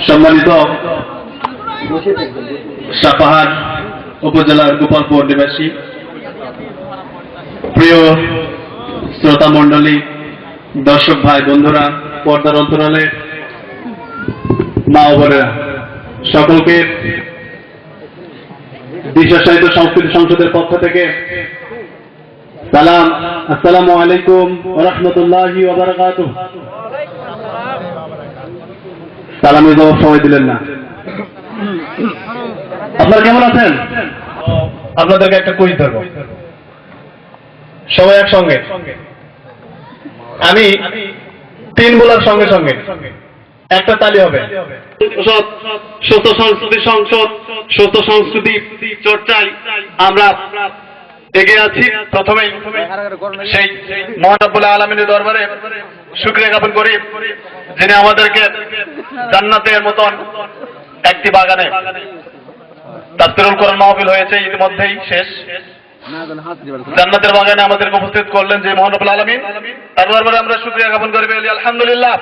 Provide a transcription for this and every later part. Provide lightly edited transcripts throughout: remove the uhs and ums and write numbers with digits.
সম্মানিত সাপাহার উপজেলার গোপালপুর নিবাসী প্রিয় শ্রোতা মণ্ডলী, দর্শক ভাই বন্ধুরা, পর্দার অন্তরালে মা ও বোনেরা, সকলকে দিশা সাহিত্য সংস্কৃতি সংসদের পক্ষ থেকে সালাম। আসসালামু আলাইকুম ওয়া রাহমাতুল্লাহি ওয়া বারাকাতুহু। সালামের জবাব সবাই দিলেন না। আপনারা কেমন আছেন? আপনাদেরকে একটা কুইজ ধরব, সবাই একসঙ্গে। আমি তিন বলার সঙ্গে সঙ্গে একটা তালি হবে। সুস্থ সংস্কৃতি সংসদ, সুস্থ সংস্কৃতি চর্চায় আমরা এগিয়ে আছি। প্রথমেই সেই মহান রব্বুল আলামিনের দরবারে শুকরিয়া জ্ঞাপন করি, যিনি আমাদেরকে জান্নাতের মতন একটি বাগানে তাফসীরুল কোরআন মাহফিল হয়েছে, ইতিমধ্যেই শেষ। জান্নাতের বাগানে আমাদেরকে উপস্থিত করলেন যে মহান রব্বুল আলামিন, তার দরবারে আমরা শুকরিয়া জ্ঞাপন করি, বলি আলহামদুলিল্লাহ।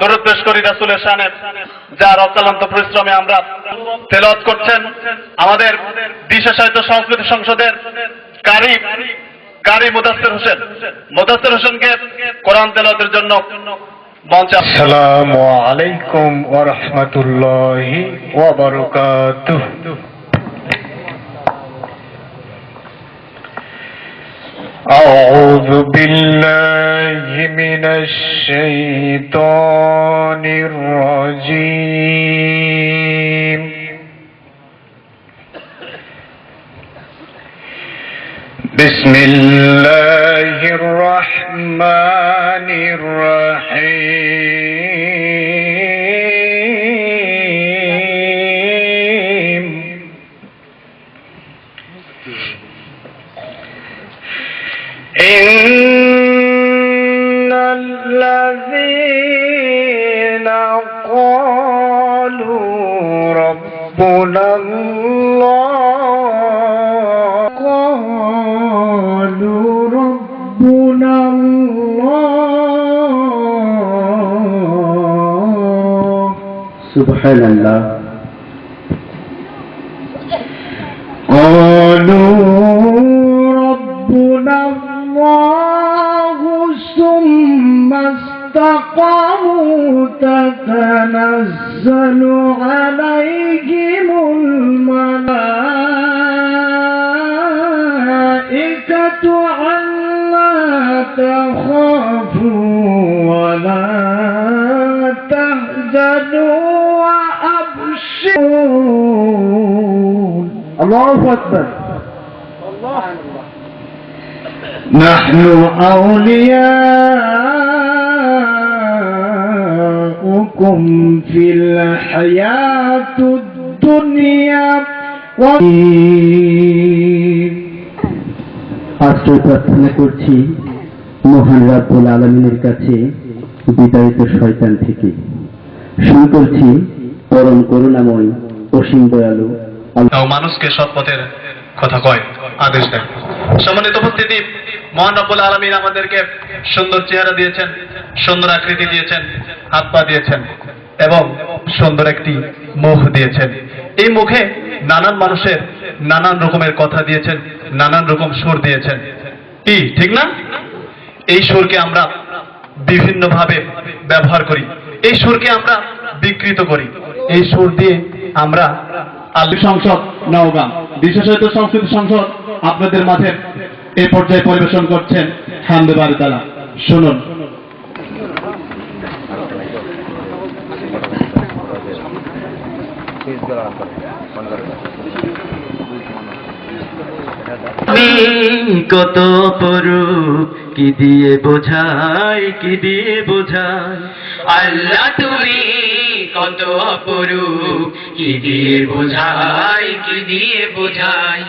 দরুদ পেশ করি রাসূলের শানে, যার অক্লান্ত পরিশ্রমে আমরা তেলাওয়াত করছেন আমাদের দিশা সাহিত্য সংস্কৃতি সংসদের কারি মুদাসসির হোসেনকে কোরআন তেলাওয়াতের জন্য মঞ্চে। আসসালামু আলাইকুম ওয়া রাহমাতুল্লাহি ওয়া বারাকাতুহু। أعوذ بالله من الشيطان الرجيم. بسم الله الرحمن الرحيم. إن الذين قالوا ربنا الله قالوا ربنا الله سبحان الله. قالوا ربنا الله ثم استقاموا تتنزل عليهم الملائكة ألا تخافوا ولا تحزنوا وأبشروا. الله أكبر. نحن أولياؤكم في الحياة الدنيا আশ্রয় প্রার্থনা করছি মহান রব্বুল আলামিনের কাছে বিতাড়িত শয়তান থেকে। শুরু করছি পরম করুণাময় অসীম দয়ালু আল্লাহ। মানুষকে সৎ পথের কথা কয়, আদেশ দেয়। সম্মানিত উপস্থিতি, মহান রব্বুল আলামিন আমাদেরকে সুন্দর চেহারা দিয়েছেন, সুন্দর আকৃতি দিয়েছেন, হাত পা দিয়েছেন এবং সুন্দর একটি মুখ দিয়েছেন। এই মুখে নানান মানুষের নানান রকমের কথা দিয়েছেন, নানান রকম সুর দিয়েছেন। কি ঠিক না? এই সুরকে আমরা বিভিন্নভাবে ব্যবহার করি, এই সুরকে আমরা বিকৃত করি। এই সুর দিয়ে আমরা সংসদ নওগাঁ দিশা সাহিত্য সংস্কৃতি সংসদ আপনাদের মাঝে এই পর্যায়ে পরিবেশন করছেন হামদে বারি তাআলা। শুনুন। কত অপরূপ, কি দিয়ে বোঝাই, কি দিয়ে বোঝাই। আল্লাহ তুমি কত অপরূপ, কি দিয়ে বোঝাই, কি দিয়ে বোঝাই।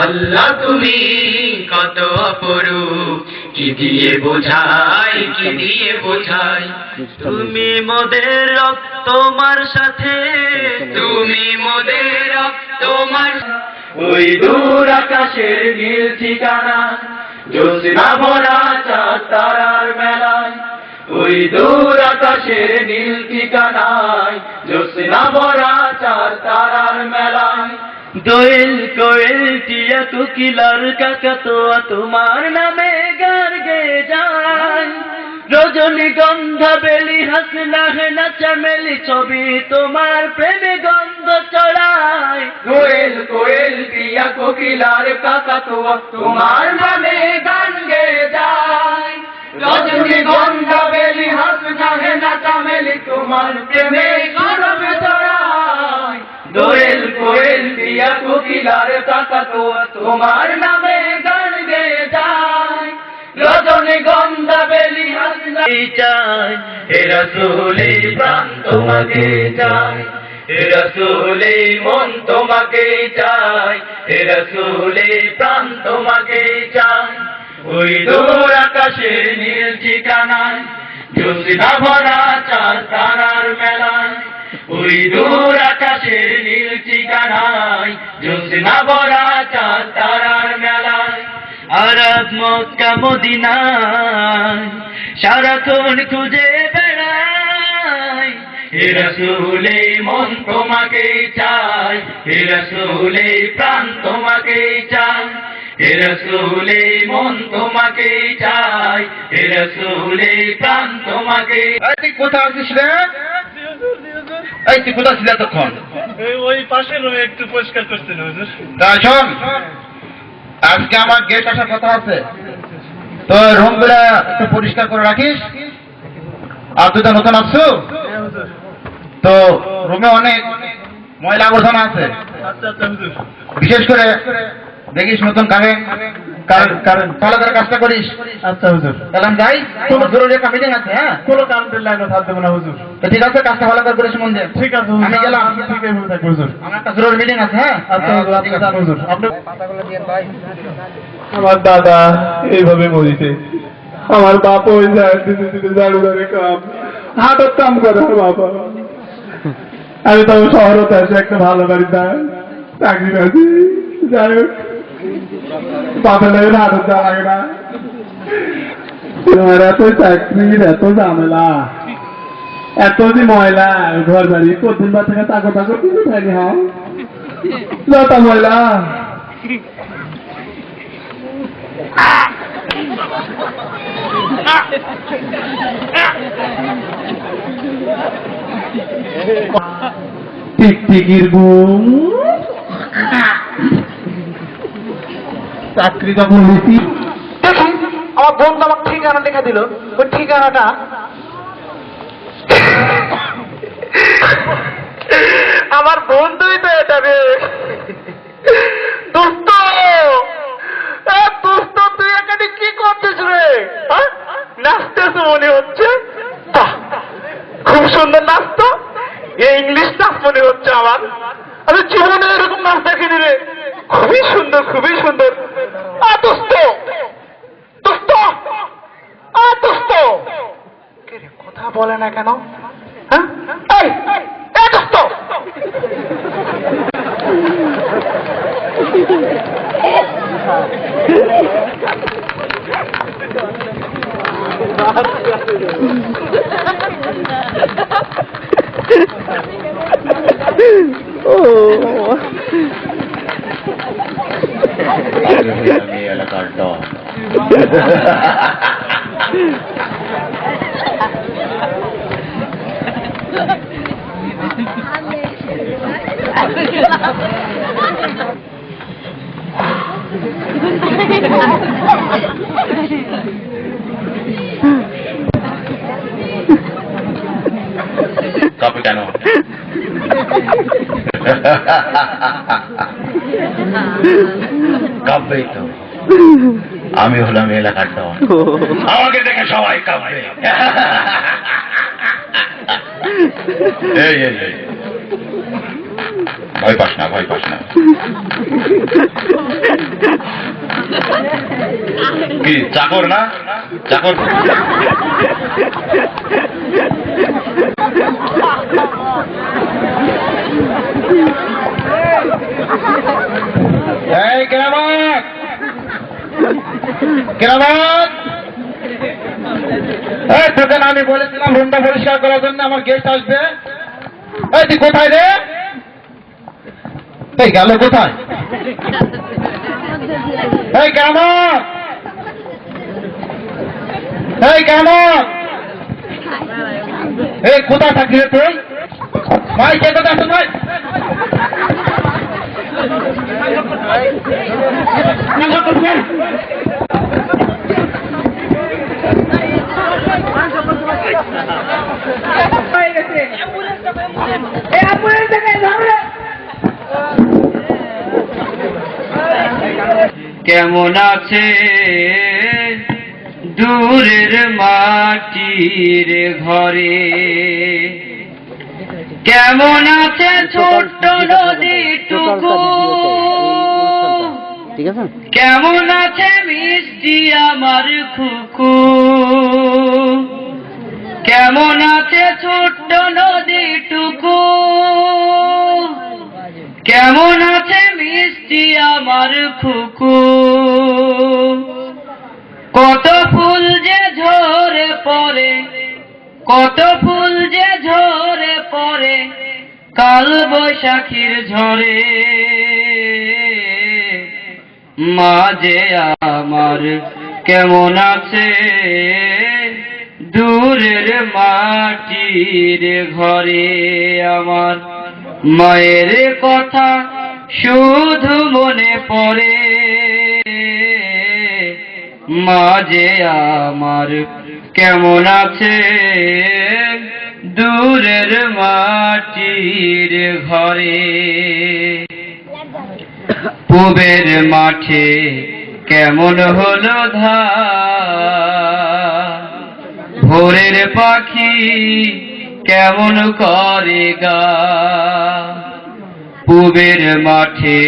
আল্লাহ তুমি কত অপরূপ, কি দিয়ে বোঝাই, কি দিয়ে বোঝাই। তুমি মোদের রব তোমার সাথে, তুমি মোদের রব তোমার ওই দূর আকাশের নীল ঠিকানা, জ্যোৎস্না ভরা চাঁদ তারার মেলায়, ওই দূর আকাশের নীল ঠিকানায়, জ্যোৎস্না ভরা চাঁদ তারার মেলায়। দোয়েল কোয়েল টিয়া কোকিলার কাকাতুয়া তোমার নামে গান গেয়ে যায়, রজনীগন্ধা বেলি হাসনা হেনা চামেলি ছবি তোমার প্রেমে গন্ধ ছড়ায়। কোয়েল কোয়েল টিয়া কোকিলার কাকাতুয়া তোমার নামে গান গেয়ে যায়, রজনীগন্ধা বেলি হাসনা হেনা চামেলি তোমার প্রেমে গন্ধ ছড়ায়। দোয়েল কোয়েল টিয়া কোকিলার কাকাতুয়া তোমার নামে গান গেয়ে যায়, রজনীগন্ধা বেলি হাসনা চায়। হে রাসূলে প্রাণ তোমাকে চায়, হে রাসূলে মন তোমাকে চায়, হে রাসূলে প্রাণ তোমাকে চায়। ওই দূর আকাশের নীল ঠিকানায়, জ্যোৎস্না ভরা চাঁদ তারার মেলায়, ওই দূর আকাশের নীল ঠিকানায়, জ্যোৎস্না ভরা চাঁদ তারার মেলায়। আরব মক্কা মদিনায় সারাক্ষণ খুঁজে বেড়াই, হে রাসূলে মন তোমাকে চায়, হে রাসূলে প্রাণ তোমাকে চায়, হে রাসূলে মন তোমাকে চায়, হে রাসূলে প্রাণ তোমাকে। তুই কোথায় আছিস রে? এই তুই কোথায় ছিলি এতক্ষণ? ওই পাশের রুমে একটু পরিষ্কার করছিল হুজুর। তা শোন, আজকে আমার গেট আসার কথা আছে, তো রুম গুলা একটু পরিষ্কার করে রাখিস। আর তুই তো নতুন আসছো, তো রুমে অনেক ময়লা আবর্জনা আছে, আচ্ছা আচ্ছা হুজুর। বিশেষ করে দেখিস নতুন ভালো করে কাজটা করিস। আচ্ছা হুজুর। তাহলে আমি যাই, কোনো জরুরি একটা মিটিং আছে। হ্যাঁ, কোনো কারেন্টের লাইনও থাকতে হবে না হুজুর। তো ঠিক আছে, কাজটা ভালো করে করিস মন দিয়ে। ঠিক আছে হুজুর, আমি গেলাম। আপনি ঠিক এইভাবে থাকবেন হুজুর। আমার একটা জরুরি মিটিং আছে। হ্যাঁ, আচ্ছা হুজুর, আপনি ঠিক আছে। যান হুজুর। আপনি আমার দাদা এইভাবে মরিছে, আমার বাপ ওই যায় দিতে দিতে ঝাড়ু ধরে কাম হাটের কাম করে বাবা। আমি তো শহরতে আসি একটা ভালো বাড়িতে চাকরি পাচ্ছি, যাই হোক বাপের লাগে হাটের যাওয়া লাগে না। তোমার এত চাকরির এত ঝামেলা, এত যে ময়লা ঘর বাড়ি, প্রতিদিন বা থেকে তাকো তাকো কিছু খাইনি। হ্যাঁ, যত ময়লা। টিকটিকির ঘুম চাকরি যখন নিছি, আমার বন্ধু আমার ঠিকানা লেখা দিল, ওই ঠিকানাটা আমার বন্ধুই তো এটা রে। দোস্ত, দোস্ত তুই এখানে কি করছিস রে? নাচতেছ মনে হচ্ছে, বাহ, খুব সুন্দর নাচ তো। এই ইংলিশ নাচ মনে হচ্ছে আমার, আমি জীবনে এরকম নাচ দেখিনি রে। খুবই সুন্দর, খুবই সুন্দর। দোস্ত, দোস্ত, দোস্ত, কথা বলে না কেন? হ্যাঁ, এই দোস্ত, এলাকার ডন। কাপে কেন? কাঁপবেই তো, আমি হলাম এলাকার ডন, আমাকে দেখে সবাই কাঁপবে। এই এই এই, ভয় পাস না, ভয় পাস না। কি চাকর না? চাকর এই কেরামত, কেরামত, এই তোকে না আমি বলেছিলাম রুমটা পরিষ্কার করার জন্য, আমার গেস্ট আসবে। এই তুই কোথায় রে? এই গেল কোথায়? এই কেরামত, এই কেরামত, এই কোথায় থাকবি রে তুই? ভাই কে কোথায় আছেন ভাই? কেমন আছে দূরের মাটির ঘরে, কেমন আছে ছোট্ট নদীটুকু, কেমন আছে মিষ্টি আমার খুকু, কেমন আছে ছোট্ট নদীটুকু, কেমন আছে মিষ্টি আমার খুকু। কত ফুল যে ঝরে পড়ে, কত ফুল যে ঝরে পড়ে কাল বৈশাখীর ঝড়ে, মা যে আমার কেমন আছে দূরের মাটির ঘরে। আমার মায়ের কথা শুধু মনে পড়ে, মা যে আমার কেমন আছে দূরের মাটির ঘরে। পূবের মাঠে কেমন হলো ধান, ভোরের পাখি কেমন করে গান, পূবের মাঠে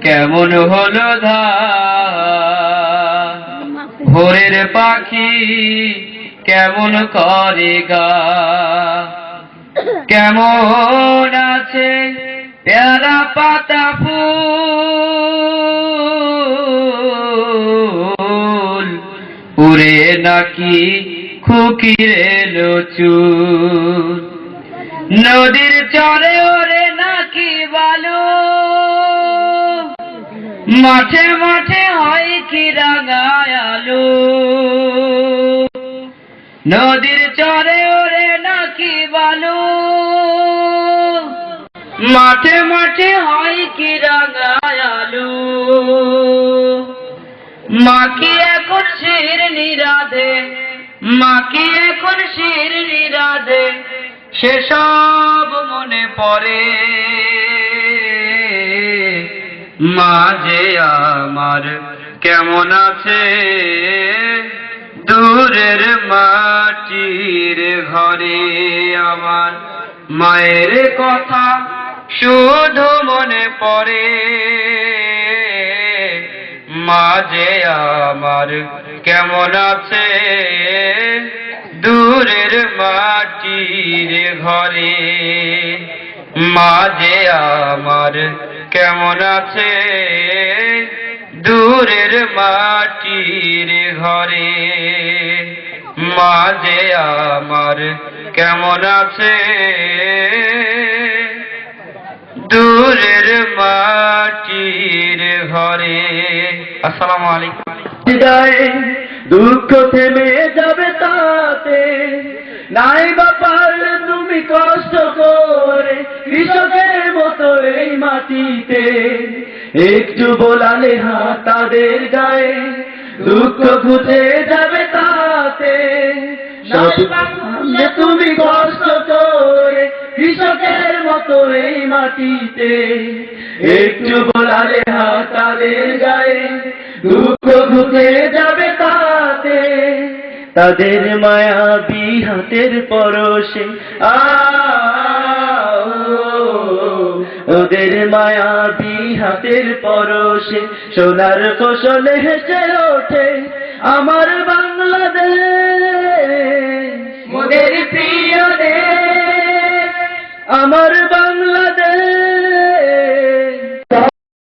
কেমন হলো ধান, ভোরের পাখি কেমন করে গান। কেমন আছে পেয়ারা পাতা ফুল, উড়ে নাকি খুকির এলো চুল, নদীর চরে ওরে নাকি বালু, মাঠে মাঠে হয় কি রাঙায় আলু, নদীর চরে ওরে নাকি বালু, মাঠে মাঠে হয় কি রাঙায় আলু। মা কি এখন শির নিরাধে, মা কি এখন শির নিরাধে, সেসব মনে পড়ে, মা যে আমার কেমন আছে দূরের মাটির ঘরে। আমার মায়ের কথা শুধু মনে পড়ে, মা যে আমার কেমন আছে দূরের মাটির ঘরে। মা যে আমার কেমন আছে দূরের মাটির ঘরে, মা যে আমার কেমন আছে দূরের মাটির ঘরে। আসসালামু আলাইকুম। হৃদয়ে দুঃখ থেমে যাবে তাতে, নাই বা পারলে তুমি কষ্ট করে কৃষকের মতো এই মাটিতে, একটু বোলালে হাত তাদের গায়ে দুঃখ ঘুচে যাবে তাতে। সামনে তুমি কষ্ট করে কৃষকের মতো এই মাটিতে, একটু বোলালে হাত তাদের গায়ে দুঃখ ঘুচে যাবে তাতে। তাদের মায়াবী হাতের পরশে ওদের মায়াবী হাতের পরশে সোনার ফসলে হেসে ওঠে আমার বাংলাদেশ, মোদের প্রিয় দেশ, আমার বাংলাদেশ।